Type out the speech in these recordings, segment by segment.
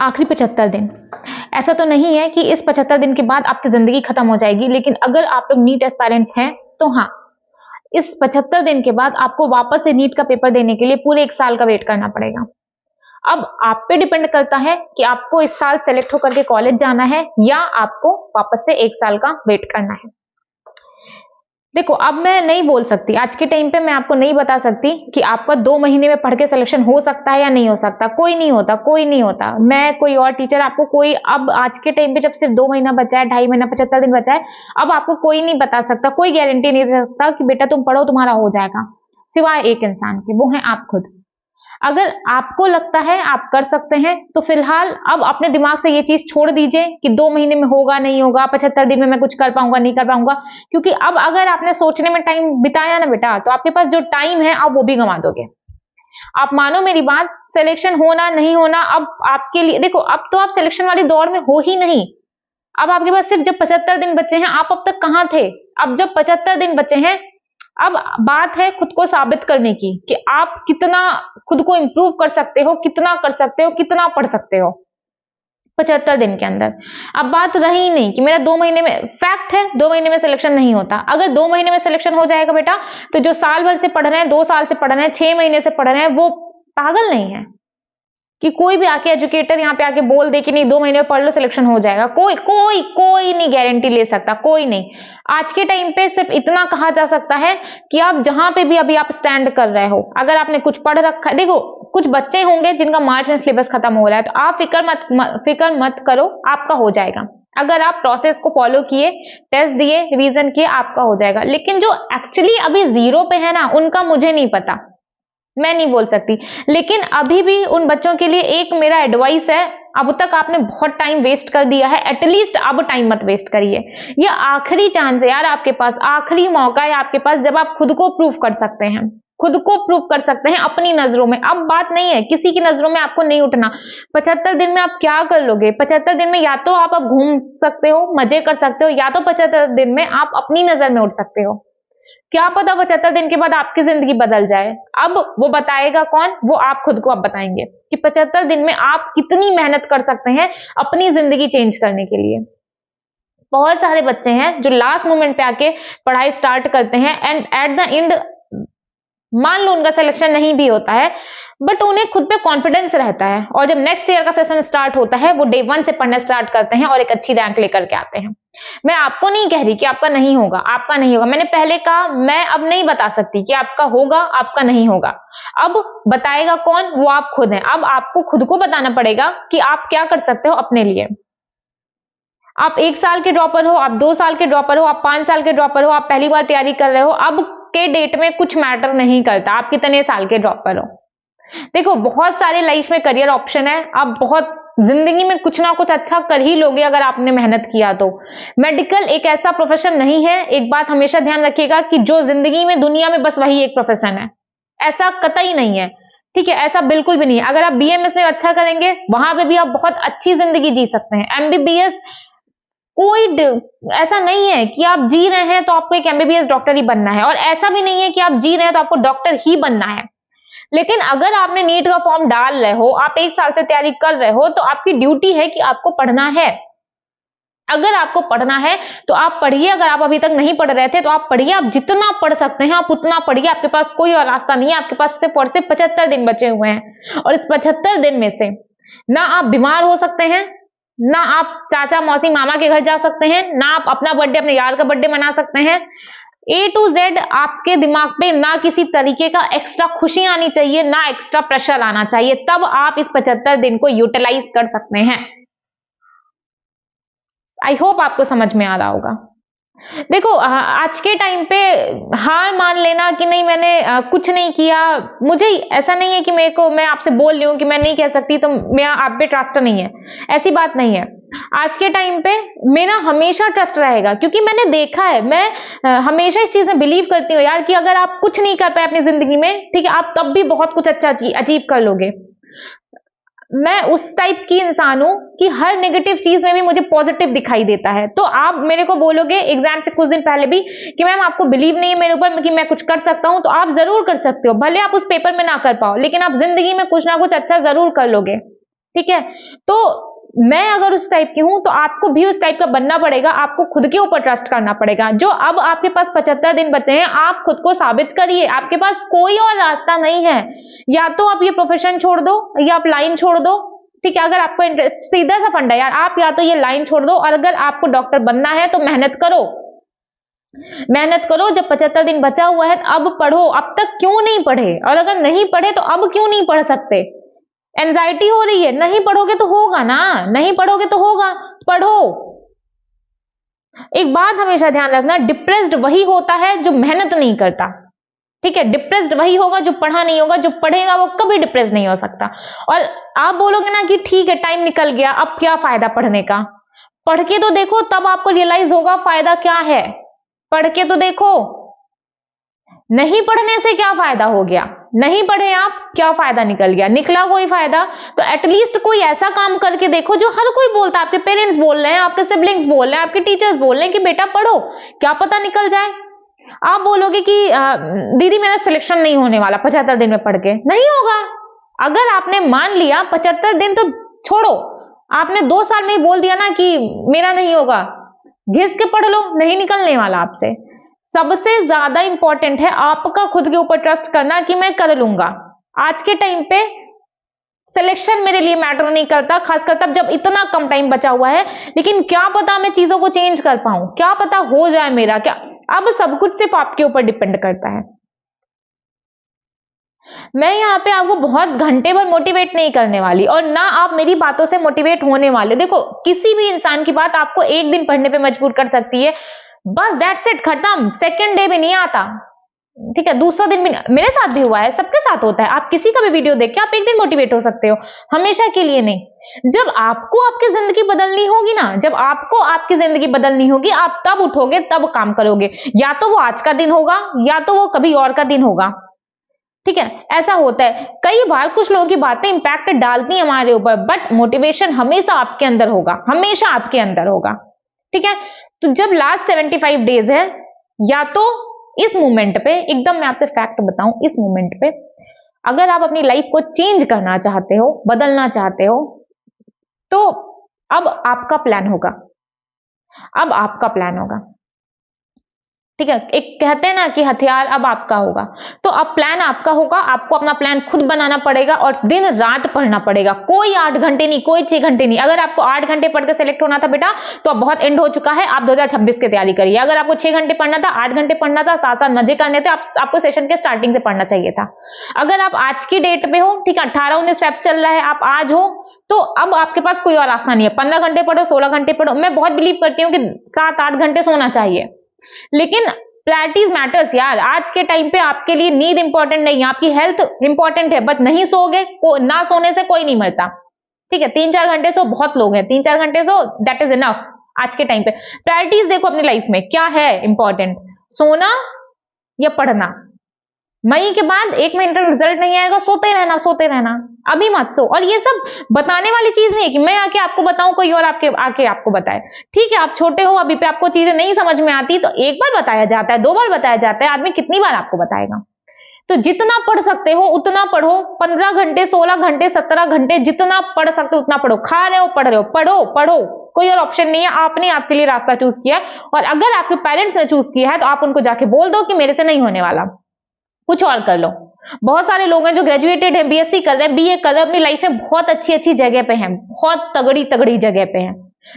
आखिरी 75 दिन। ऐसा तो नहीं है कि इस 75 दिन के बाद आपकी ज़िंदगी खत्म हो जाएगी, लेकिन अगर आप लोग नीट एस्पायरेंट्स हैं, तो हाँ, इस 75 दिन के बाद आपको वापस से नीट का पेपर देने के लिए पूरे 1 साल का वेट करना पड़ेगा। अब आप पे डिपेंड करता है कि आपको इस साल सेलेक्ट होकर के कॉलेज जाना है या आपको वापस से 1 साल का वेट करना है। देखो, अब मैं नहीं बोल सकती, आज के टाइम पे मैं आपको नहीं बता सकती कि आपका 2 महीने में पढ़ के सिलेक्शन हो सकता है या नहीं हो सकता। कोई नहीं होता, कोई नहीं होता। मैं कोई और टीचर आपको कोई, अब आज के टाइम पे जब सिर्फ 2 महीना बचा है, 2.5 महीना, 75 दिन बचा है, अब आपको कोई नहीं बता सकता, कोई गारंटी नहीं दे सकता कि बेटा तुम पढ़ो तुम्हारा हो जाएगा, सिवाय एक इंसान के, वो है आप खुद। अगर आपको लगता है आप कर सकते हैं, तो फिलहाल अब अपने दिमाग से ये चीज छोड़ दीजिए कि 2 महीने में होगा नहीं होगा, 75 दिन में मैं कुछ कर पाऊंगा नहीं कर पाऊंगा, क्योंकि अब अगर आपने सोचने में टाइम बिताया ना बेटा, तो आपके पास जो टाइम है आप वो भी गंवा दोगे। आप मानो मेरी बात, सिलेक्शन होना नहीं होना अब आपके लिए, देखो अब तो आप सिलेक्शन वाली दौड़ में हो ही नहीं। अब आपके पास सिर्फ जब 75 दिन बचे हैं, आप अब तक कहां थे? अब जब 75 दिन बचे हैं, अब बात है खुद को साबित करने की कि आप कितना खुद को इंप्रूव कर सकते हो, कितना कर सकते हो, कितना पढ़ सकते हो 75 दिन के अंदर। अब बात रही नहीं कि मेरा 2 महीने में, फैक्ट है 2 महीने में सिलेक्शन नहीं होता। अगर 2 महीने में सिलेक्शन हो जाएगा बेटा, तो जो साल भर से पढ़ रहे हैं, 2 साल से पढ़ रहे हैं, 6 महीने से पढ़ रहे हैं, वो पागल नहीं है कि कोई भी आके एजुकेटर यहाँ पे आके बोल दे कि नहीं 2 महीने में पढ़ लो सिलेक्शन हो जाएगा। कोई कोई कोई नहीं गारंटी ले सकता, कोई नहीं। आज के टाइम पे सिर्फ इतना कहा जा सकता है कि आप जहां पे भी अभी आप स्टैंड कर रहे हो, अगर आपने कुछ पढ़ रखा है, देखो कुछ बच्चे होंगे जिनका मार्च में सिलेबस खत्म हो रहा है, तो आप फिक्र मत करो, आपका हो जाएगा। अगर आप प्रोसेस को फॉलो किए, टेस्ट दिए, रिवीजन किए, आपका हो जाएगा। लेकिन जो एक्चुअली अभी जीरो पे है ना, उनका मुझे नहीं पता, मैं नहीं बोल सकती। लेकिन अभी भी उन बच्चों के लिए एक मेरा एडवाइस है, अब तक आपने बहुत टाइम वेस्ट कर दिया है, एटलीस्ट अब टाइम मत वेस्ट करिए। ये आखिरी चांस है यार आपके पास, आखिरी मौका है आपके पास जब आप खुद को प्रूव कर सकते हैं, खुद को प्रूव कर सकते हैं अपनी नजरों में। अब बात नहीं है किसी की नजरों में आपको नहीं उठना। 75 दिन में आप क्या कर लोगे? 75 दिन में या तो आप अब घूम सकते हो, मजे कर सकते हो, या तो 75 दिन में आप अपनी नजर में उठ सकते हो। क्या पता 75 दिन के बाद आपकी जिंदगी बदल जाए। अब वो बताएगा कौन? वो आप खुद को अब बताएंगे कि 75 दिन में आप कितनी मेहनत कर सकते हैं अपनी जिंदगी चेंज करने के लिए। बहुत सारे बच्चे हैं जो लास्ट मोमेंट पे आके पढ़ाई स्टार्ट करते हैं एंड एट द एंड मान लो उनका सिलेक्शन नहीं भी होता है, बट उन्हें खुद पे कॉन्फिडेंस रहता है, और जब नेक्स्ट ईयर का सेशन स्टार्ट होता है वो डे 1 से पढ़ना स्टार्ट करते हैं और एक अच्छी रैंक लेकर के आते हैं। मैं आपको नहीं कह रही कि आपका नहीं होगा, आपका नहीं होगा। मैंने पहले कहा मैं अब नहीं बता सकती कि आपका होगा, आपका नहीं होगा। अब बताएगा कौन? वो आप खुद हैं। अब आपको खुद को बताना पड़ेगा कि आप क्या कर सकते हो अपने लिए। आप 1 साल के ड्रॉपर हो, आप 2 साल के ड्रॉपर हो, आप 5 साल के ड्रॉपर हो, आप पहली बार तैयारी कर रहे हो, अब के डेट में कुछ मैटर नहीं करता आप कितने साल के ड्रॉपर हो। देखो बहुत सारे लाइफ में करियर ऑप्शन है, आप बहुत जिंदगी में कुछ ना कुछ अच्छा कर ही लोगे अगर आपने मेहनत किया तो। मेडिकल एक ऐसा प्रोफेशन नहीं है, एक बात हमेशा ध्यान रखिएगा कि जो जिंदगी में दुनिया में बस वही एक प्रोफेशन है, ऐसा कतई नहीं है। ठीक है, ऐसा बिल्कुल भी नहीं है। अगर आप बीएमएस में अच्छा करेंगे वहां पे भी आप बहुत अच्छी जिंदगी जी सकते हैं। एमबीबीएस कोई ऐसा नहीं है कि आप जी रहे हैं तो आपको एक एमबीबीएस डॉक्टर ही बनना है, और ऐसा भी नहीं है कि आप जी रहे हैं तो आपको डॉक्टर ही बनना है। लेकिन अगर आपने नीट का फॉर्म डाल रहे हो, आप 1 साल से तैयारी कर रहे हो, तो आपकी ड्यूटी है कि आपको पढ़ना है। अगर आपको पढ़ना है तो आप पढ़िए, अगर आप अभी तक नहीं पढ़ रहे थे तो आप पढ़िए, आप जितना पढ़ सकते हैं आप उतना पढ़िए। आपके पास कोई और रास्ता नहीं है, आपके पास सिर्फ और सिर्फ 75 दिन बचे हुए हैं, और इस 75 दिन में से ना आप बीमार हो सकते हैं, ना आप चाचा मौसी मामा के घर जा सकते हैं, ना आप अपना बर्थडे अपने यार का बर्थडे मना सकते हैं। A to Z आपके दिमाग पे ना किसी तरीके का एक्स्ट्रा खुशी आनी चाहिए, ना एक्स्ट्रा प्रेशर आना चाहिए, तब आप इस 75 दिन को यूटिलाइज कर सकते हैं। आई होप आपको समझ में आ रहा होगा। देखो आज के टाइम पे हार मान लेना कि नहीं मैंने कुछ नहीं किया, मुझे ऐसा नहीं है कि मैं आपसे बोल रही हूं कि मैं नहीं कह सकती तो मेरा आप पे ट्रस्ट नहीं है, ऐसी बात नहीं है। आज के टाइम पे मेरा हमेशा ट्रस्ट रहेगा, क्योंकि मैंने देखा है, मैं हमेशा इस चीज में बिलीव करती हूँ यार कि अगर आप कुछ नहीं कर पाए अपनी जिंदगी में, ठीक है, आप तब भी बहुत कुछ अच्छा अचीव कर लोगे। मैं उस टाइप की इंसान हूं कि हर नेगेटिव चीज में भी मुझे पॉजिटिव दिखाई देता है। तो आप मेरे को बोलोगे एग्जाम से कुछ दिन पहले भी कि मैम आपको बिलीव नहीं है मेरे ऊपर कि मैं कुछ कर सकता हूं, तो आप जरूर कर सकते हो। भले आप उस पेपर में ना कर पाओ, लेकिन आप जिंदगी में कुछ ना कुछ अच्छा जरूर कर लोगे। ठीक है, तो मैं अगर उस टाइप की हूं तो आपको भी उस टाइप का बनना पड़ेगा, आपको खुद के ऊपर ट्रस्ट करना पड़ेगा। जो अब आपके पास 75 दिन बचे हैं, आप खुद को साबित करिए, आपके पास कोई और रास्ता नहीं है। या तो आप ये प्रोफेशन छोड़ दो या आप लाइन छोड़ दो, ठीक है। अगर आपको सीधा सा फंडा यार, आप या तो ये लाइन छोड़ दो, और अगर आपको डॉक्टर बनना है तो मेहनत करो, मेहनत करो। जब 75 दिन बचा हुआ है अब पढ़ो, अब तक क्यों नहीं पढ़े, और अगर नहीं पढ़े तो अब क्यों नहीं पढ़ सकते। एंजाइटी हो रही है, नहीं पढ़ोगे तो होगा ना, नहीं पढ़ोगे तो होगा, पढ़ो। एक बात हमेशा ध्यान रखना, डिप्रेस्ड वही होता है जो मेहनत नहीं करता, ठीक है। डिप्रेस्ड वही होगा जो पढ़ा नहीं होगा, जो पढ़ेगा वो कभी डिप्रेस नहीं हो सकता। और आप बोलोगे ना कि ठीक है टाइम निकल गया, अब क्या फायदा पढ़ने का। पढ़ के तो देखो, तब आपको रियलाइज होगा फायदा क्या है। पढ़ के तो देखो, नहीं पढ़ने से क्या फायदा हो गया, नहीं पढ़े आप, क्या फायदा निकल गया, निकला कोई फायदा। तो एटलीस्ट कोई ऐसा काम करके देखो जो हर कोई बोलता है, आपके पेरेंट्स बोल रहे हैं, आपके सिबलिंग्स बोल रहे हैं, आपके टीचर्स बोल रहे हैं कि बेटा पढ़ो, क्या पता निकल जाए। आप बोलोगे कि दीदी मेरा सिलेक्शन नहीं होने वाला 75 दिन में पढ़ के, नहीं होगा। अगर आपने मान लिया 75 दिन तो छोड़ो, आपने 2 साल में ही बोल दिया ना कि मेरा नहीं होगा, घिस के पढ़ लो, नहीं निकलने वाला आपसे। सबसे ज्यादा इंपॉर्टेंट है आपका खुद के ऊपर ट्रस्ट करना कि मैं कर लूंगा। आज के टाइम पे सिलेक्शन मेरे लिए मैटर नहीं करता, खासकर तब जब इतना कम टाइम बचा हुआ है, लेकिन क्या पता मैं चीजों को चेंज कर पाऊं, क्या पता हो जाए मेरा, क्या। अब सब कुछ सिर्फ आपके ऊपर डिपेंड करता है। मैं यहाँ पे आपको बहुत घंटे भर मोटिवेट नहीं करने वाली, और ना आप मेरी बातों से मोटिवेट होने वाले। देखो, किसी भी इंसान की बात आपको एक दिन पढ़ने पे मजबूर कर सकती है, बस दैट्स इट, खत्म। सेकंड डे भी नहीं आता, ठीक है, दूसरा दिन भी। मेरे साथ भी हुआ है, सबके साथ होता है। आप किसी का भी वीडियो देख के आप एक दिन मोटिवेट हो सकते हो, हमेशा के लिए नहीं। जब आपको आपकी जिंदगी बदलनी होगी ना, जब आपको आपकी जिंदगी बदलनी होगी, आप तब उठोगे, तब काम करोगे। या तो वो आज का दिन होगा, या तो वो कभी और का दिन होगा, ठीक है। ऐसा होता है कई बार, कुछ लोगों की बातें इंपैक्ट डालती हैं हमारे ऊपर, बट मोटिवेशन हमेशा आपके अंदर होगा, हमेशा आपके अंदर होगा, ठीक है। तो जब लास्ट 75 डेज है, या तो इस मोमेंट पे, एकदम मैं आपसे फैक्ट बताऊं, इस मोमेंट पे अगर आप अपनी लाइफ को चेंज करना चाहते हो, बदलना चाहते हो, तो अब आपका प्लान होगा, अब आपका प्लान होगा, ठीक है। एक कहते हैं ना कि हथियार अब आपका होगा, तो अब प्लान आपका होगा। आपको अपना प्लान खुद बनाना पड़ेगा और दिन रात पढ़ना पड़ेगा। कोई 8 घंटे नहीं, कोई 6 घंटे नहीं। अगर आपको 8 घंटे पढ़ के सेलेक्ट होना था बेटा, तो अब बहुत एंड हो चुका है, आप 2026 की तैयारी करिए। अगर आपको 6 घंटे पढ़ना था, 8 घंटे पढ़ना था, 7 मजे करने थे, आपको सेशन के स्टार्टिंग से पढ़ना चाहिए था। अगर आप आज की डेट पे हो, ठीक है, 18-19 स्टेप चल रहा है, आप आज हो, तो अब आपके पास कोई और रास्ता नहीं है। 15 घंटे पढ़ो, 16 घंटे पढ़ो। मैं बहुत बिलीव करती हूँ कि 7-8 घंटे सोना चाहिए, लेकिन प्रायोरिटीज मैटर्स यार। आज के टाइम पे आपके लिए नींद इंपॉर्टेंट नहीं है, आपकी हेल्थ इंपॉर्टेंट है, बट नहीं सोओगे, ना सोने से कोई नहीं मरता, ठीक है। 3-4 घंटे सो बहुत लोग हैं, 3-4 घंटे सो दैट इज इनफ। आज के टाइम पे प्रायोरिटीज देखो अपनी लाइफ में, क्या है इंपॉर्टेंट, सोना या पढ़ना। मई के बाद 1 महीने तक रिजल्ट नहीं आएगा, सोते रहना, सोते रहना, अभी मत सो। और ये सब बताने वाली चीज नहीं है कि मैं आके आपको बताऊं, कोई और आके आपको बताए, ठीक है। आप छोटे हो, अभी पे आपको चीजें नहीं समझ में आती, तो एक बार बताया जाता है, 2 बार बताया जाता है, आदमी कितनी बार आपको बताएगा। तो जितना पढ़ सकते हो उतना पढ़ो, 15 घंटे, 16 घंटे, 17 घंटे, जितना पढ़ सकते हो उतना पढ़ो। खा रहे हो, पढ़ रहे हो, पढ़ो पढ़ो, कोई और ऑप्शन नहीं है। आपने आपके लिए रास्ता चूज किया है, और अगर आपके पेरेंट्स ने चूज किया है तो आप उनको जाके बोल दो कि मेरे से नहीं होने वाला, कुछ और कर लो। बहुत सारे लोग हैं जो ग्रेजुएटेड हैं, बीएससी कर रहे हैं, बीए कर रहे हैं, अपनी लाइफ में बहुत अच्छी जगह पे हैं, बहुत तगड़ी जगह पे हैं।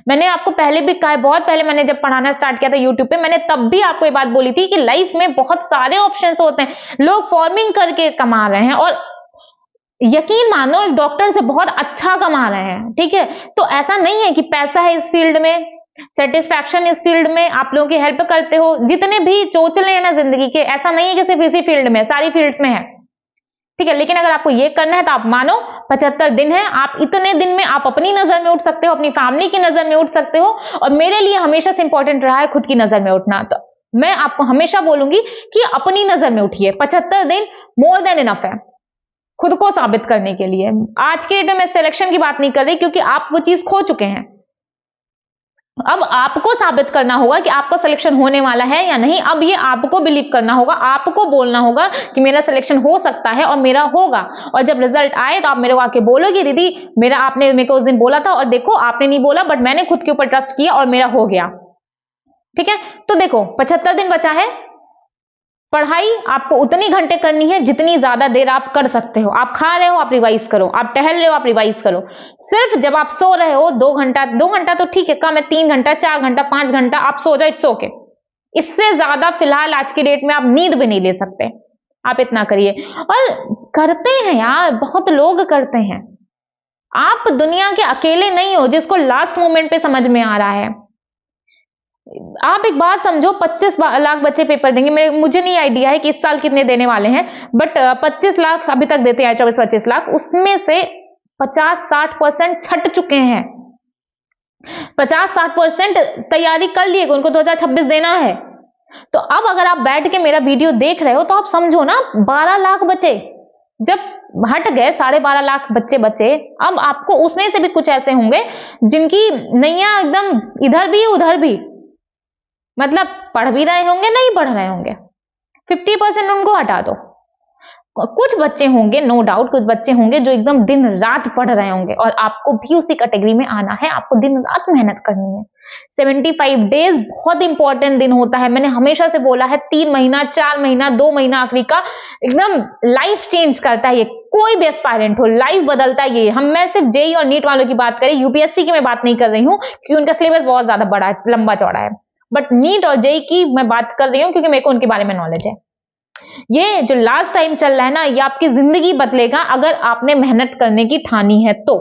मैंने आपको पहले भी कहा है, बहुत पहले मैंने जब पढ़ाना स्टार्ट किया था यूट्यूब पे, मैंने तब भी आपको ये बात बोली थी कि लाइफ में बहुत सारे ऑप्शंस होते हैं। लोग फार्मिंग करके कमा रहे हैं, और यकीन मानो एक डॉक्टर से बहुत अच्छा कमा रहे हैं, ठीक है। तो ऐसा नहीं है कि पैसा है इस फील्ड में, सेटिस्फैक्शन इस फील्ड में, आप लोगों की हेल्प करते हो, जितने भी चोचले हैं ना जिंदगी के, ऐसा नहीं है कि सिर्फ इसी फील्ड में, सारी फील्ड्स में है, ठीक है। लेकिन अगर आपको ये करना है तो आप मानो 75 दिन है, आप इतने दिन में आप अपनी नजर में उठ सकते हो, अपनी फैमिली की नजर में उठ सकते हो। और मेरे लिए हमेशा से इंपॉर्टेंट रहा है खुद की नजर में उठना, तो मैं आपको हमेशा बोलूंगी कि अपनी नजर में उठिए। 75 दिन मोर देन इनफ है खुद को साबित करने के लिए। आज के डेट में मैं सिलेक्शन की बात नहीं कर रही, क्योंकि आप वो चीज खो चुके हैं। अब आपको साबित करना होगा कि आपका सिलेक्शन होने वाला है या नहीं। अब ये आपको बिलीव करना होगा, आपको बोलना होगा कि मेरा सिलेक्शन हो सकता है और मेरा होगा। और जब रिजल्ट आए तो आप मेरे को आके बोलोगे दीदी मेरा आपने मेरे को उस दिन बोला था और देखो आपने नहीं बोला बट मैंने खुद के ऊपर ट्रस्ट किया और मेरा हो गया। ठीक है, तो देखो 75 दिन बचा है। पढ़ाई आपको उतनी घंटे करनी है जितनी ज्यादा देर आप कर सकते हो। आप खा रहे हो आप रिवाइज करो, आप टहल रहे हो आप रिवाइज करो। सिर्फ जब आप सो रहे हो 2 घंटा तो ठीक है, कम है 3 घंटा 4 घंटा 5 घंटा आप सो जाओ, इट्स ओके। इससे ज्यादा फिलहाल आज की डेट में आप नींद भी नहीं ले सकते। आप इतना करिए। और करते हैं यार, बहुत लोग करते हैं। आप दुनिया के अकेले नहीं हो जिसको लास्ट मोमेंट पे समझ में आ रहा है। आप एक बात समझो, 25 लाख बच्चे पेपर देंगे। मुझे नहीं आइडिया है कि इस साल कितने देने वाले हैं, बट 25 लाख अभी तक देते हैं, 24-25 लाख। उसमें से 50-60% छट चुके हैं। 50-60% तैयारी कर लिए, उनको 2026 देना है। तो अब अगर आप बैठ के मेरा वीडियो देख रहे हो तो आप समझो ना, 12 लाख बचे जब हट गए, 12.5 लाख बच्चे बचे। अब आपको उसमें से भी कुछ ऐसे होंगे जिनकी नैया एकदम इधर भी उधर भी, मतलब पढ़ भी रहे होंगे नहीं पढ़ रहे होंगे। 50% उनको हटा दो। कुछ बच्चे होंगे, नो डाउट कुछ बच्चे होंगे जो एकदम दिन रात पढ़ रहे होंगे और आपको भी उसी कैटेगरी में आना है। आपको दिन रात मेहनत करनी है। 75 डेज बहुत इंपॉर्टेंट दिन होता है। मैंने हमेशा से बोला है 3 महीना 4 महीना 2 महीना आखिरी का एकदम लाइफ चेंज करता है। ये कोई भी एस्पायरेंट हो लाइफ बदलता है ये। मैं सिर्फ जेई और नीट वालों की बात करें, यूपीएससी की मैं बात नहीं कर रही हूँ क्योंकि उनका सिलेबस बहुत ज्यादा बड़ा है, लंबा चौड़ा है। बट नीट और जेई की मैं बात कर रही हूँ क्योंकि मेरे को उनके बारे में नॉलेज है। ये जो लास्ट टाइम चल रहा है ना, ये आपकी जिंदगी बदलेगा अगर आपने मेहनत करने की ठानी है तो।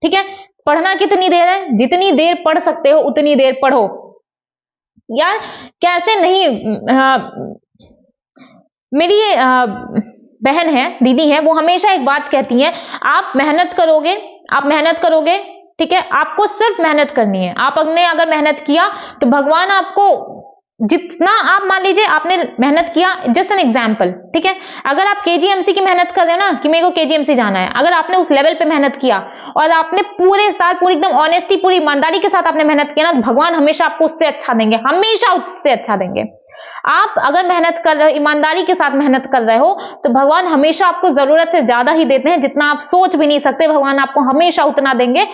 ठीक है, पढ़ना कितनी देर है, जितनी देर पढ़ सकते हो उतनी देर पढ़ो यार। कैसे नहीं, मेरी बहन है, दीदी है, वो हमेशा एक बात कहती है, आप मेहनत करोगे ठीक है, आपको सिर्फ मेहनत करनी है। आपने अगर मेहनत किया तो भगवान आपको जितना, आप मान लीजिए आपने मेहनत किया, जस्ट एन एग्जाम्पल, ठीक है, अगर आप केजीएमसी की मेहनत कर रहे हो ना कि मेरे को केजीएमसी जाना है, अगर आपने उस लेवल पे मेहनत किया और आपने पूरे साल पूरी एकदम ऑनेस्टी पूरी ईमानदारी के साथ आपने मेहनत किया ना, भगवान हमेशा आपको उससे अच्छा देंगे, हमेशा उससे अच्छा देंगे। आप अगर मेहनत कर रहे हो, ईमानदारी के साथ मेहनत कर रहे हो, तो भगवान हमेशा आपको जरूरत से ज्यादा ही देते हैं, जितना आप सोच भी नहीं सकते भगवान आपको हमेशा उतना देंगे।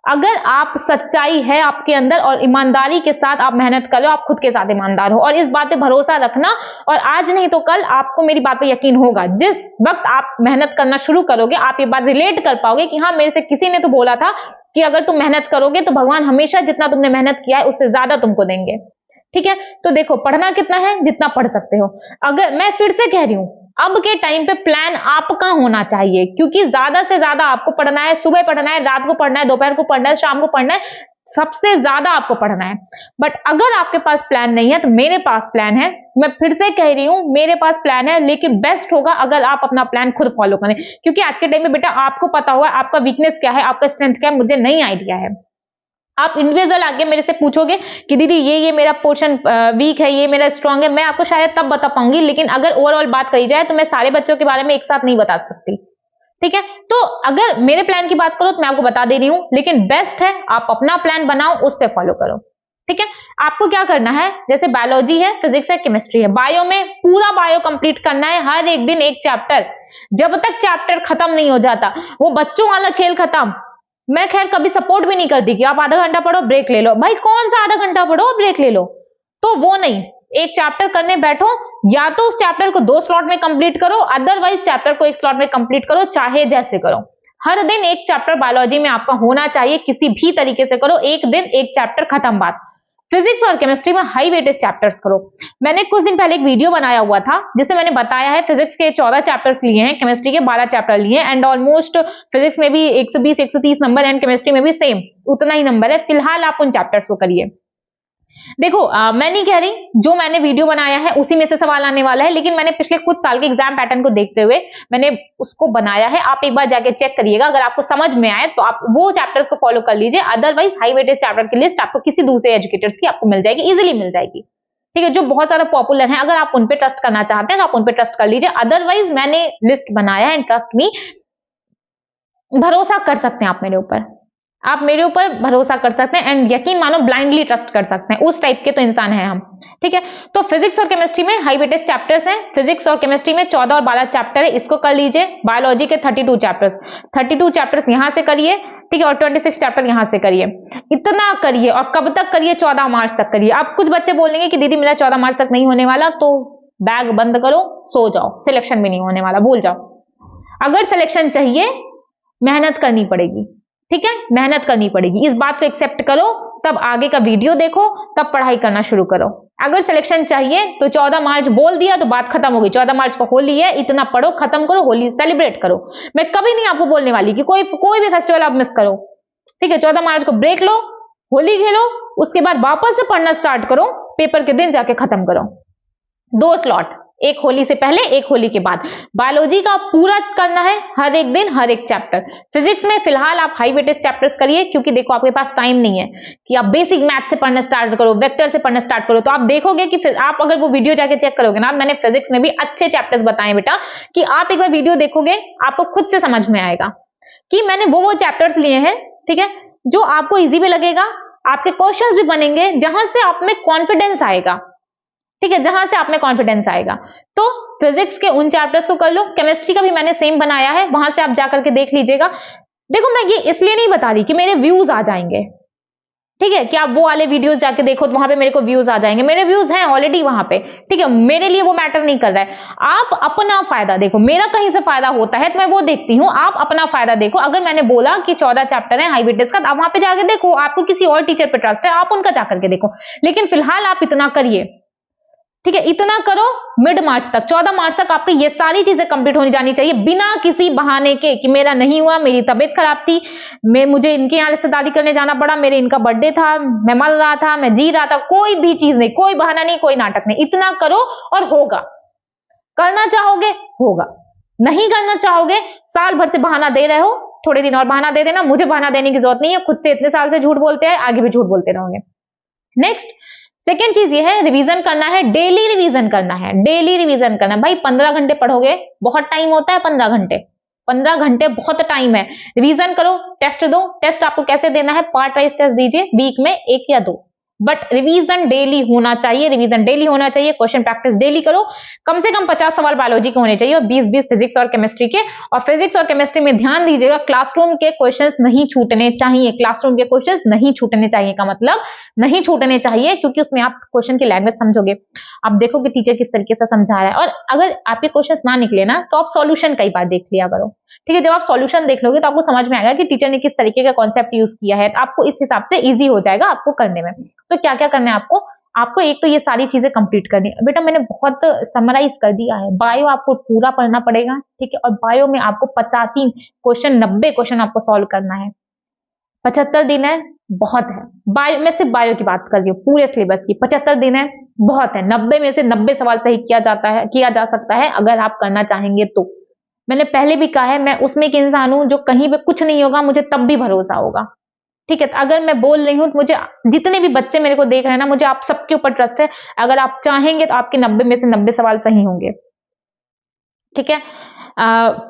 अगर आप सच्चाई है आपके अंदर और ईमानदारी के साथ आप मेहनत कर रहे हो, आप खुद के साथ ईमानदार हो और इस बात पे भरोसा रखना, और आज नहीं तो कल आपको मेरी बात पे यकीन होगा। जिस वक्त आप मेहनत करना शुरू करोगे आप ये बात रिलेट कर पाओगे कि हाँ, मेरे से किसी ने तो बोला था कि अगर तुम मेहनत करोगे तो भगवान हमेशा जितना तुमने मेहनत किया है उससे ज्यादा तुमको देंगे। ठीक है, तो देखो पढ़ना कितना है, जितना पढ़ सकते हो। अगर मैं फिर से कह रही हूं, अब के टाइम पे प्लान आपका होना चाहिए, क्योंकि ज्यादा से ज्यादा आपको पढ़ना है। सुबह पढ़ना है, रात को पढ़ना है, दोपहर को पढ़ना है, शाम को पढ़ना है, सबसे ज्यादा आपको पढ़ना है। बट अगर आपके पास प्लान नहीं है तो मेरे पास प्लान है। मैं फिर से कह रही हूं, मेरे पास प्लान है, लेकिन बेस्ट होगा अगर आप अपना प्लान खुद फॉलो करें, क्योंकि आज के टाइम में बेटा आपको पता होगा आपका वीकनेस क्या है, आपका स्ट्रेंथ क्या है, मुझे नहीं आइडिया है। आप इंडिविजुअल आगे मेरे से पूछोगे कि दीदी ये मेरा पोर्शन वीक है, ये मेरा स्ट्रांग है, मैं आपको शायद तब बता पाऊंगी, लेकिन अगर ओवरऑल बात करी जाए तो मैं सारे बच्चों के बारे में एक साथ नहीं बता सकती। ठीक है, तो अगर मेरे प्लान की बात करो तो मैं आपको बता दे रही हूं, लेकिन बेस्ट है आप अपना प्लान बनाओ, उस पर फॉलो करो। ठीक है, आपको क्या करना है, जैसे बायोलॉजी है, फिजिक्स है, केमिस्ट्री है, बायो में पूरा बायो कंप्लीट करना है, हर एक दिन एक चैप्टर। जब तक चैप्टर खत्म नहीं हो जाता, वो बच्चों वाला खेल खत्म। मैं खैर कभी सपोर्ट भी नहीं करती कि आप आधा घंटा पढ़ो ब्रेक ले लो। भाई कौन सा आधा घंटा पढ़ो ब्रेक ले लो, तो वो नहीं। एक चैप्टर करने बैठो, या तो उस चैप्टर को 2 स्लॉट में कंप्लीट करो, अदरवाइज चैप्टर को 1 स्लॉट में कंप्लीट करो, चाहे जैसे करो। हर दिन एक चैप्टर बायोलॉजी में आपका होना चाहिए, किसी भी तरीके से करो, एक दिन एक चैप्टर, खत्म बात। फिजिक्स और केमिस्ट्री में हाई वेटेज चैप्टर्स करो। मैंने कुछ दिन पहले एक वीडियो बनाया हुआ था जिसमें मैंने बताया है फिजिक्स के 14 चैप्टर्स लिए हैं, केमिस्ट्री के 12 चैप्टर लिए हैं, एंड ऑलमोस्ट फिजिक्स में भी 120-130 नंबर एंड केमिस्ट्री में भी सेम उतना ही नंबर है। फिलहाल आप उन चैप्टर्स को करिए। देखो मैं नहीं कह रही जो मैंने वीडियो बनाया है उसी में से सवाल आने वाला है, लेकिन मैंने पिछले कुछ साल के एग्जाम पैटर्न को देखते हुए मैंने उसको बनाया है। आप एक बार जाके चेक करिएगा, अगर आपको समझ में आए तो आप वो चैप्टर्स को फॉलो कर लीजिए, अदरवाइज हाई वेटेज चैप्टर की लिस्ट आपको किसी दूसरे एजुकेटर्स की आपको मिल जाएगी, इजिली मिल जाएगी। ठीक है, जो बहुत ज्यादा पॉपुलर है, अगर आप उन पे ट्रस्ट करना चाहते हैं तो आप उन पे ट्रस्ट कर लीजिए, अदरवाइज मैंने लिस्ट बनाया है एंड ट्रस्ट मी, भरोसा कर सकते हैं आप मेरे ऊपर। आप मेरे ऊपर भरोसा कर सकते हैं एंड यकीन मानो ब्लाइंडली ट्रस्ट कर सकते हैं, उस टाइप के तो इंसान हैं हम। ठीक है, तो फिजिक्स और केमिस्ट्री में हाई वेटेज चैप्टर्स हैं। फिजिक्स और केमिस्ट्री में 14 और 12 चैप्टर है, इसको कर लीजिए। बायोलॉजी के 32 चैप्टर्स यहां से करिए। ठीक है, और 26 चैप्टर यहां से करिए। इतना करिए और कब तक करिए? 14 मार्च तक करिए। अब कुछ बच्चे बोलेंगे कि दीदी मेरा 14 मार्च तक नहीं होने वाला, तो बैग बंद करो, सो जाओ, सिलेक्शन भी नहीं होने वाला, भूल जाओ। अगर सिलेक्शन चाहिए मेहनत करनी पड़ेगी। ठीक है, मेहनत करनी पड़ेगी, इस बात को एक्सेप्ट करो, तब आगे का वीडियो देखो, तब पढ़ाई करना शुरू करो। अगर सिलेक्शन चाहिए तो 14 मार्च बोल दिया तो बात खत्म होगी। 14 मार्च को होली है, इतना पढ़ो, खत्म करो, होली सेलिब्रेट करो। मैं कभी नहीं आपको बोलने वाली कि कोई भी फेस्टिवल आप मिस करो। ठीक है, 14 मार्च को ब्रेक लो, होली खेलो, उसके बाद वापस से पढ़ना स्टार्ट करो, पेपर के दिन जाके खत्म करो। 2 स्लॉट, एक होली से पहले, एक होली के बाद। बायोलॉजी का पूरा करना है, हर एक दिन हर एक चैप्टर। फिजिक्स में फिलहाल आप हाई वेटेज चैप्टर्स करिए, क्योंकि देखो आपके पास टाइम नहीं है कि आप बेसिक मैथ से पढ़ना स्टार्ट करो, वेक्टर से पढ़ना स्टार्ट करो। तो आप देखोगे कि फिर आप अगर वो वीडियो जाके चेक करोगे ना, मैंने फिजिक्स में भी अच्छे चैप्टर्स बताए बेटा, कि आप एक बार वीडियो देखोगे आपको खुद से समझ में आएगा कि मैंने वो चैप्टर्स लिए हैं। ठीक है, जो आपको इजी भी लगेगा, आपके क्वेश्चंस भी बनेंगे, जहां से आप में कॉन्फिडेंस आएगा। ठीक है, जहां से आप में कॉन्फिडेंस आएगा। तो फिजिक्स के उन चैप्टर्स को कर लो। केमिस्ट्री का भी मैंने सेम बनाया है, वहां से आप जाकर के देख लीजिएगा। देखो मैं ये इसलिए नहीं बता रही कि मेरे व्यूज आ जाएंगे। ठीक है, कि आप वो वाले वीडियोस जाके देखो तो वहां पे मेरे को व्यूज आ जाएंगे। मेरे व्यूज हैं ऑलरेडी वहां पे। ठीक है, मेरे लिए वो मैटर नहीं कर रहा है। आप अपना फायदा देखो, मेरा कहीं से फायदा होता है तो मैं वो देखती हूं। आप अपना फायदा देखो। अगर मैंने बोला कि 14 चैप्टर है हाई वेटेज का, तो आप वहां पे जाके देखो। आपको किसी और टीचर पे ट्रस्ट है, आप उनका जाकर के देखो। लेकिन फिलहाल आप इतना करिए। ठीक है, इतना करो। मिड मार्च तक, 14 मार्च तक आपकी ये सारी चीजें कंप्लीट होनी जानी चाहिए, बिना किसी बहाने के कि मेरा नहीं हुआ, मेरी तबीयत खराब थी, मुझे इनके यहाँ रिश्तेदारी करने जाना पड़ा, मेरे इनका बर्थडे था, मैं मर रहा था, मैं जी रहा था। कोई भी चीज नहीं, कोई बहाना नहीं, कोई नाटक नहीं। इतना करो और होगा। करना चाहोगे होगा, नहीं करना चाहोगे, साल भर से बहाना दे रहे हो, थोड़े दिन और बहाना दे देना। मुझे बहाना देने की जरूरत नहीं है, खुद से इतने साल से झूठ बोलते हैं, आगे भी झूठ बोलते रहोगे। नेक्स्ट, सेकेंड चीज ये है, रिवीजन करना है, डेली रिवीजन करना है, डेली रिवीजन करना है। भाई 15 घंटे पढ़ोगे, बहुत टाइम होता है 15 घंटे, 15 घंटे बहुत टाइम है। रिवीजन करो, टेस्ट दो। टेस्ट आपको कैसे देना है? पार्ट वाइज टेस्ट दीजिए, वीक में 1 या 2, बट रिवीजन डेली होना चाहिए। रिवीजन डेली होना चाहिए, क्वेश्चन प्रैक्टिस डेली करो। कम से कम 50 सवाल बायोलॉजी के होने चाहिए और 20-20 फिजिक्स और केमिस्ट्री के। और फिजिक्स और केमिस्ट्री में ध्यान दीजिएगा, क्लासरूम के क्वेश्चंस नहीं छूटने चाहिए। क्लासरूम के क्वेश्चंस नहीं छूटने चाहिए का मतलब नहीं छूटने चाहिए, क्योंकि उसमें आप क्वेश्चन की लैंग्वेज समझोगे, आप देखोगे टीचर किस तरीके से समझा रहा है। और अगर आपके क्वेश्चंस ना निकले ना, तो आप सॉल्यूशन कई बार देख लिया करो। ठीक है, जब आप सॉल्यूशन देख लोगे तो आपको समझ में आएगा कि टीचर ने किस तरीके का कॉन्सेप्ट यूज किया है, आपको इस हिसाब से इजी हो जाएगा आपको करने में। तो क्या क्या करना है आपको एक तो ये सारी चीजें कंप्लीट करनी है। बेटा मैंने बहुत समराइज कर दिया है। बायो आपको पूरा पढ़ना पड़ेगा। ठीक है, और बायो में आपको 85 क्वेश्चन, 90 क्वेश्चन आपको सॉल्व करना है। 75 दिन है, बहुत है। बायो, मैं सिर्फ बायो की बात कर रही हूँ, पूरे सिलेबस की 75 दिन है, बहुत है। 90 में से 90 सवाल सही किया जा सकता है अगर आप करना चाहेंगे तो। मैंने पहले भी कहा है, मैं उसमें एक इंसान हूं जो कहीं पे कुछ नहीं होगा मुझे तब भी भरोसा होगा। ठीक है, अगर मैं बोल रही हूं तो मुझे, जितने भी बच्चे मेरे को देख रहे हैं ना, मुझे आप सबके ऊपर ट्रस्ट है। अगर आप चाहेंगे तो आपके 90 में से 90 सवाल सही होंगे। ठीक है,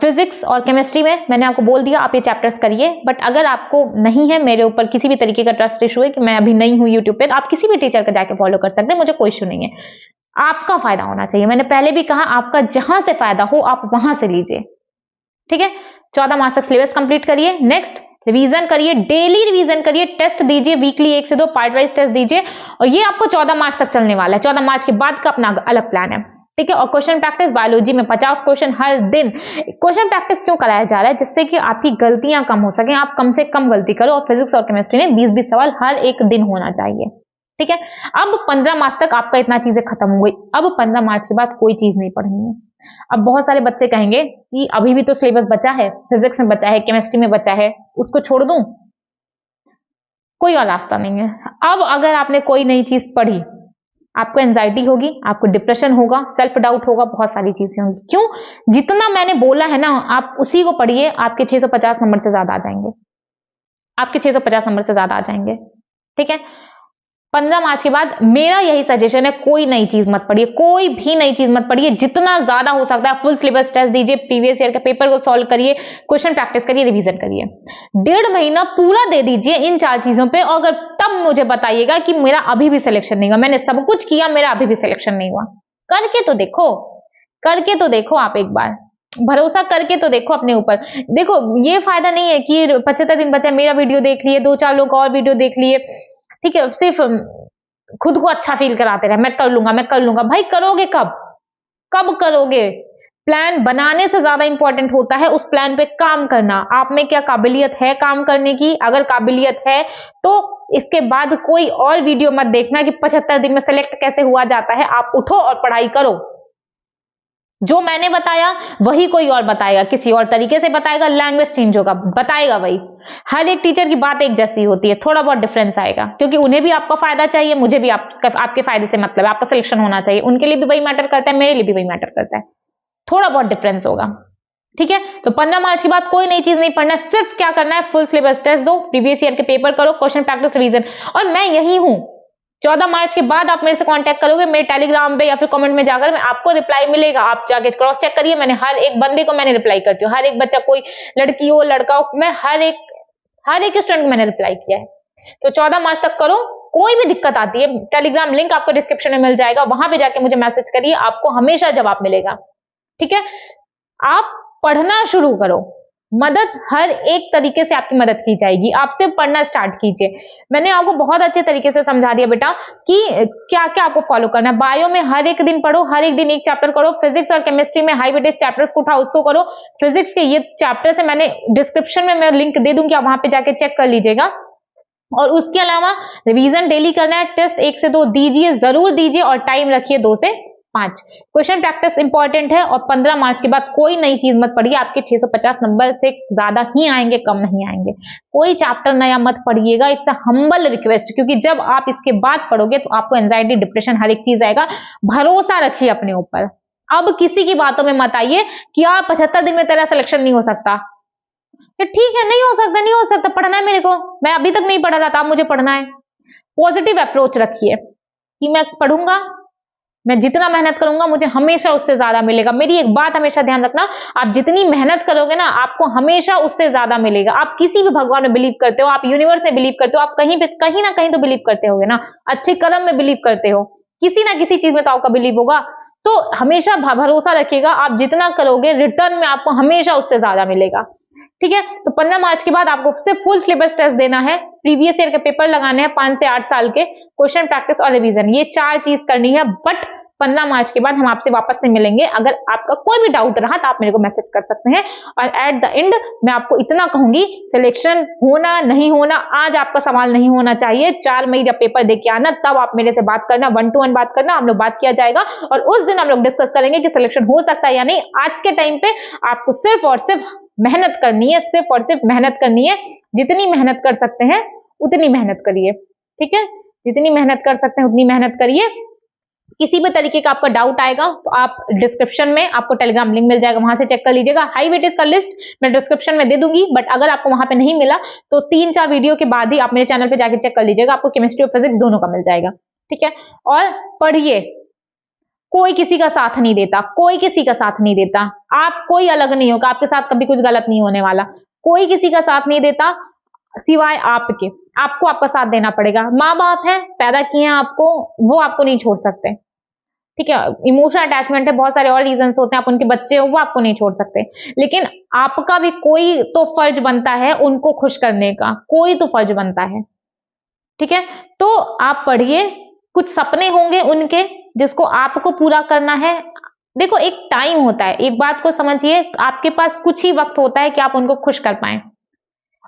फिजिक्स और केमिस्ट्री में मैंने आपको बोल दिया आप ये चैप्टर्स करिए। बट अगर आपको नहीं है मेरे ऊपर किसी भी तरीके का ट्रस्ट इशू है कि मैं अभी नहीं हूं यूट्यूब पे, तो आप किसी भी टीचर का जाके फॉलो कर सकते हैं, मुझे कोई इशू नहीं है। आपका फायदा होना चाहिए। मैंने पहले भी कहा, आपका जहां से फायदा हो आप वहां से लीजिए। ठीक है, 14 मार्च तक सिलेबस कंप्लीट करिए। नेक्स्ट, रिवीजन करिए, डेली रिवीजन करिए, टेस्ट दीजिए, वीकली 1 से 2 पार्ट वाइज टेस्ट दीजिए। और ये आपको 14 मार्च तक चलने वाला है। 14 मार्च के बाद का अपना अलग प्लान है। ठीक है, और क्वेश्चन प्रैक्टिस बायोलॉजी में 50 क्वेश्चन हर दिन। क्वेश्चन प्रैक्टिस क्यों कराया जा रहा है? जिससे कि आपकी गलतियां कम हो सके, आप कम से कम गलती करो। और फिजिक्स और केमिस्ट्री में 20-20 सवाल हर एक दिन होना चाहिए। ठीक है, अब 15 मार्च तक आपका इतना चीजें खत्म हो गई। अब 15 मार्च के बाद कोई चीज नहीं पढ़नी है। अब बहुत सारे बच्चे कहेंगे कि अभी भी तो सिलेबस बचा है, फिजिक्स में बचा है, केमिस्ट्री में बचा है, उसको छोड़ दूं? कोई और रास्ता नहीं है। अब अगर आपने कोई नई चीज पढ़ी, आपको एंजाइटी होगी, आपको डिप्रेशन होगा, सेल्फ डाउट होगा, बहुत सारी चीजें होंगी। क्यों? जितना मैंने बोला है ना, आप उसी को पढ़िए, आपके 650 नंबर से ज्यादा आ जाएंगे। आपके 650 नंबर से ज्यादा आ जाएंगे। ठीक है, 15 मार्च के बाद मेरा यही सजेशन है, कोई नई चीज मत पढ़िए, कोई भी नई चीज मत पढ़िए। जितना ज्यादा हो सकता है फुल सिलेबस टेस्ट दीजिए, प्रीवियस ईयर के पेपर को सॉल्व करिए, क्वेश्चन प्रैक्टिस करिए, रिवीजन करिए। 1.5 महीना पूरा दे दीजिए इन 4 चीजों पे, और अगर तब मुझे बताइएगा कि मेरा अभी भी सिलेक्शन नहीं हुआ, मैंने सब कुछ किया, मेरा अभी भी सिलेक्शन नहीं हुआ, करके तो देखो, करके तो देखो, आप एक बार भरोसा करके तो देखो अपने ऊपर। देखो ये फायदा नहीं है कि 75 दिन बचा, मेरा वीडियो देख लिए, 2-4 लोग और वीडियो देख लिए, ठीक है, सिर्फ खुद को अच्छा फील कराते रहे, मैं कर लूंगा, मैं कर लूंगा। भाई करोगे कब, कब करोगे? प्लान बनाने से ज्यादा इंपॉर्टेंट होता है उस प्लान पे काम करना। आप में क्या काबिलियत है काम करने की? अगर काबिलियत है तो इसके बाद कोई और वीडियो मत देखना कि 75 दिन में सेलेक्ट कैसे हुआ जाता है। आप उठो और पढ़ाई करो। जो मैंने बताया वही कोई और बताएगा, किसी और तरीके से बताएगा, लैंग्वेज चेंज होगा, बताएगा वही। हर एक टीचर की बात एक जैसी होती है, थोड़ा बहुत डिफरेंस आएगा, क्योंकि उन्हें भी आपका फायदा चाहिए, मुझे भी आपके फायदे से मतलब है, आपका सिलेक्शन होना चाहिए। उनके लिए भी वही मैटर करता है, मेरे लिए भी वही मैटर करता है, थोड़ा बहुत डिफरेंस होगा, ठीक है। तो 15 मार्च के बाद कोई नई चीज नहीं पढ़ना, सिर्फ क्या करना है, फुल सिलेबस टेस्ट दो, प्रीवियस ईयर के पेपर करो, क्वेश्चन प्रैक्टिस, रिवीजन। और मैं यही हूं, 14 मार्च के बाद आप मेरे से कांटेक्ट करोगे, मेरे टेलीग्राम पे या फिर कमेंट में जाकर आपको रिप्लाई मिलेगा। आप जाके क्रॉस चेक करिए, मैंने हर एक बंदे को मैंने रिप्लाई करती हूँ, हर एक बच्चा, कोई लड़की हो लड़का हो, मैं हर एक स्टूडेंट को मैंने रिप्लाई किया है। तो 14 मार्च तक करो। कोई भी दिक्कत आती है, टेलीग्राम लिंक आपको डिस्क्रिप्शन में मिल जाएगा, वहां पे जाके मुझे मैसेज करिए, आपको हमेशा जवाब मिलेगा, ठीक है। आप पढ़ना शुरू करो, मदद हर एक तरीके से आपकी मदद की जाएगी। आप सिर्फ पढ़ना स्टार्ट कीजिए। मैंने आपको बहुत अच्छे तरीके से समझा दिया बेटा कि क्या क्या आपको फॉलो करना है। बायो में हर एक दिन पढ़ो, हर एक दिन एक चैप्टर करो। फिजिक्स और केमिस्ट्री में हाई वेटेज चैप्टर्स को उठाओ, उसको करो। फिजिक्स के ये चैप्टर से मैंने डिस्क्रिप्शन में मैं लिंक दे दूंगी, आप वहां पे जाके चेक कर लीजिएगा। और उसके अलावा रिवीजन डेली करना है, टेस्ट 1 से 2 दीजिए, जरूर दीजिए, और टाइम रखिए 2 से 5। क्वेश्चन प्रैक्टिस इंपॉर्टेंट है। और 15 मार्च के बाद कोई नई चीज मत पढ़िए, आपके 650 नंबर से ज्यादा ही आएंगे, कम नहीं आएंगे। कोई चैप्टर नया मत पढ़िएगा, इट्स अ हम्बल रिक्वेस्ट, क्योंकि जब आप इसके बाद पढ़ोगे तो आपको एंजाइटी, डिप्रेशन, हर एक चीज आएगा। भरोसा रखिए अपने ऊपर। अब किसी की बातों में मत आइए कि आप 75 दिन में तेरा सिलेक्शन नहीं हो सकता। ठीक है, नहीं हो सकता, नहीं हो सकता, पढ़ना है मेरे को, मैं अभी तक नहीं पढ़ रहा था, मुझे पढ़ना है। पॉजिटिव अप्रोच रखिए कि मैं पढ़ूंगा, मैं जितना मेहनत करूंगा मुझे हमेशा उससे ज्यादा मिलेगा। मेरी एक बात हमेशा ध्यान रखना, आप जितनी मेहनत करोगे ना, आपको हमेशा उससे ज्यादा मिलेगा। आप किसी भी भगवान में बिलीव करते हो, आप यूनिवर्स में बिलीव करते हो, आप कहीं ना कहीं तो बिलीव करते होगे ना, अच्छे कर्म में बिलीव करते हो, किसी ना किसी चीज में तो आपका बिलीव होगा। तो हमेशा भरोसा रखिएगा, आप जितना करोगे रिटर्न में आपको हमेशा उससे ज्यादा मिलेगा, ठीक है। तो 15 मार्च के बाद आपको सिर्फ फुल सिलेबस टेस्ट देना है, प्रीवियस ईयर के पेपर लगाने हैं, 5 से 8 साल के, क्वेश्चन प्रैक्टिस और रिवीजन, ये 4 चीज करनी है। बट 15 मार्च के बाद हम आपसे वापस से मिलेंगे। अगर आपका कोई भी डाउट रहा तो आप मेरे को मैसेज कर सकते हैं। और एट द एंड मैं आपको इतना कहूंगी, सिलेक्शन होना नहीं होना आज आपका सवाल नहीं होना चाहिए। 4 मई जब पेपर दे के आना, तब आप मेरे से बात करना, 1 to 1 बात करना, हम लोग बात किया जाएगा, और उस दिन हम लोग डिस्कस करेंगे कि सिलेक्शन हो सकता है या नहीं। आज के टाइम पे आपको सिर्फ और सिर्फ मेहनत करनी है, सिर्फ और सिर्फ मेहनत करनी है। जितनी मेहनत कर सकते हैं उतनी मेहनत करिए, ठीक है। जितनी मेहनत कर सकते हैं उतनी मेहनत करिए। किसी भी तरीके का आपका डाउट आएगा तो आप डिस्क्रिप्शन में आपको टेलीग्राम लिंक मिल जाएगा, वहां से चेक कर लीजिएगा। हाई वेटेज का लिस्ट मैं डिस्क्रिप्शन में दे दूंगी, बट अगर आपको वहां पे नहीं मिला तो 3-4 वीडियो के बाद ही आप मेरे चैनल पे जाके चेक कर लीजिएगा, आपको केमिस्ट्री और फिजिक्स दोनों का मिल जाएगा, ठीक है। और पढ़िए, कोई किसी का साथ नहीं देता, कोई किसी का साथ नहीं देता। आप कोई अलग नहीं होगा, आपके साथ कभी कुछ गलत नहीं होने वाला। कोई किसी का साथ नहीं देता सिवाय आपके, आपको आपका साथ देना पड़ेगा। माँ बाप है, पैदा किए हैं आपको, वो आपको नहीं छोड़ सकते, ठीक है। इमोशनल अटैचमेंट है, बहुत सारे और रीजंस होते हैं, आप उनके बच्चे हो, वो आपको नहीं छोड़ सकते। लेकिन आपका भी कोई तो फर्ज बनता है उनको खुश करने का, कोई तो फर्ज बनता है, ठीक है। तो आप पढ़िए, कुछ सपने होंगे उनके जिसको आपको पूरा करना है। देखो एक टाइम होता है, एक बात को समझिए, आपके पास कुछ ही वक्त होता है कि आप उनको खुश कर पाए।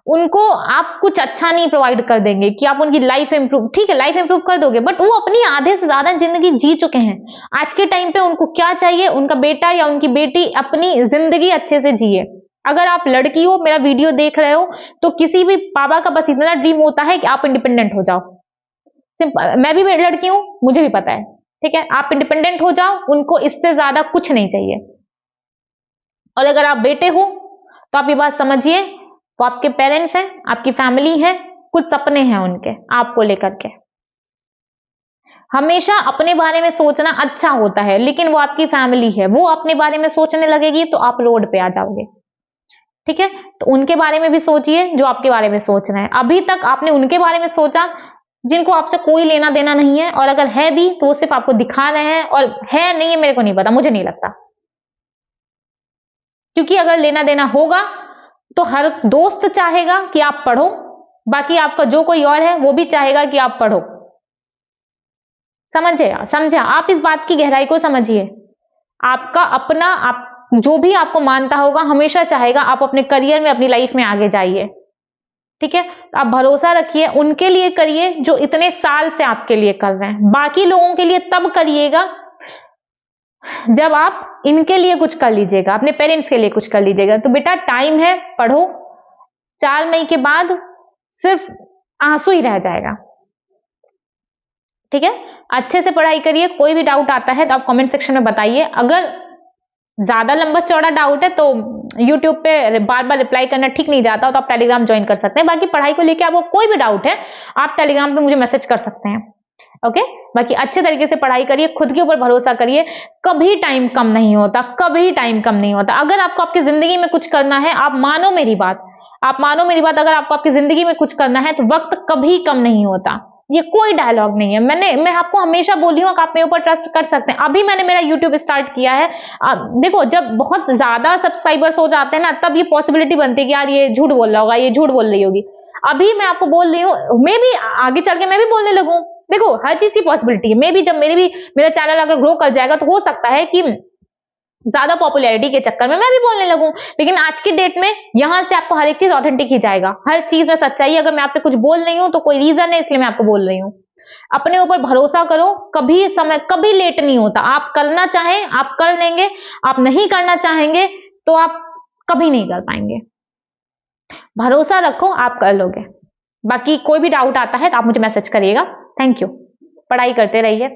उनको आप कुछ अच्छा नहीं प्रोवाइड कर देंगे कि आप उनकी लाइफ इंप्रूव, ठीक है लाइफ इंप्रूव कर दोगे, बट वो अपनी आधे से ज्यादा जिंदगी जी चुके हैं। आज के टाइम पे उनको क्या चाहिए, उनका बेटा या उनकी बेटी अपनी जिंदगी अच्छे से जिए। अगर आप लड़की हो, मेरा वीडियो देख रहे हो, तो किसी भी बाबा का बस इतना ड्रीम होता है कि आप इंडिपेंडेंट हो जाओ। सिंपल, मैं भी लड़की हूं, मुझे भी पता है, ठीक है। आप इंडिपेंडेंट हो जाओ, उनको इससे ज्यादा कुछ नहीं चाहिए। और अगर आप बेटे हो तो आप ये बात समझिए, वो आपके पेरेंट्स हैं, आपकी फैमिली है, कुछ सपने हैं उनके आपको लेकर के। हमेशा अपने बारे में सोचना अच्छा होता है, लेकिन वो आपकी फैमिली है, वो अपने बारे में सोचने लगेगी तो आप रोड पे आ जाओगे। ठीक है, तो उनके बारे में भी सोचिए जो आपके बारे में सोच रहे हैं। अभी तक आपने उनके बारे में सोचा जिनको आपसे कोई लेना देना नहीं है, और अगर है भी तो वो सिर्फ आपको दिखा रहे हैं, और है नहीं है मेरे को नहीं पता, मुझे नहीं लगता। क्योंकि अगर लेना देना होगा तो हर दोस्त चाहेगा कि आप पढ़ो, बाकी आपका जो कोई और है वो भी चाहेगा कि आप पढ़ो। समझे आप इस बात की गहराई को समझिए। आपका अपना, आप जो भी आपको मानता होगा हमेशा चाहेगा आप अपने करियर में, अपनी लाइफ में आगे जाइए। ठीक है, आप भरोसा रखिए, उनके लिए करिए जो इतने साल से आपके लिए कर रहे हैं। बाकी लोगों के लिए तब करिएगा जब आप इनके लिए कुछ कर लीजिएगा, अपने पेरेंट्स के लिए कुछ कर लीजिएगा। तो बेटा टाइम है, पढ़ो। 4 मई के बाद सिर्फ आंसू ही रह जाएगा। ठीक है, अच्छे से पढ़ाई करिए। कोई भी डाउट आता है तो आप कमेंट सेक्शन में बताइए। अगर ज्यादा लंबा चौड़ा डाउट है तो यूट्यूब पे बार बार रिप्लाई करना ठीक नहीं जाता, तो आप टेलीग्राम ज्वाइन कर सकते हैं। बाकी पढ़ाई को लेकर आपको कोई भी डाउट है आप टेलीग्राम पे मुझे मैसेज कर सकते हैं। ओके, बाकी अच्छे तरीके से पढ़ाई करिए, खुद के ऊपर भरोसा करिए। कभी टाइम कम नहीं होता, कभी टाइम कम नहीं होता। अगर आपको आपकी जिंदगी में कुछ करना है, आप मानो मेरी बात, अगर आपको आपकी जिंदगी में कुछ करना है तो वक्त कभी कम नहीं होता। ये कोई डायलॉग नहीं है। मैं आपको हमेशा बोली हूँ कि आप मेरे ऊपर ट्रस्ट कर सकते हैं। अभी मैंने मेरा यूट्यूब स्टार्ट किया है। देखो, जब बहुत ज्यादा सब्सक्राइबर्स हो जाते हैं ना, तब ये पॉसिबिलिटी बनती है कि यार ये झूठ बोल रहा होगा, ये झूठ बोल रही होगी। अभी मैं आपको बोल रही हूँ, मैं भी आगे चल के मैं भी बोलने लगूं। देखो, हर चीज की पॉसिबिलिटी है। मैं भी जब मेरा चैनल अगर ग्रो कर जाएगा तो हो सकता है कि ज्यादा पॉपुलैरिटी के चक्कर में मैं भी बोलने लगूं। लेकिन आज की डेट में यहां से आपको हर एक चीज ऑथेंटिक ही जाएगा, हर चीज में सच्चाई। अगर मैं आपसे कुछ बोल रही हूं तो कोई रीजन है, इसलिए मैं आपको बोल रही हूं। अपने ऊपर भरोसा करो, कभी लेट नहीं होता। आप करना चाहें आप कर लेंगे, आप नहीं करना चाहेंगे तो आप कभी नहीं कर पाएंगे। भरोसा रखो, आप कर लोगे। बाकी कोई भी डाउट आता है तो आप मुझे मैसेज करिएगा। Thank you. पढ़ाई करते रहिए।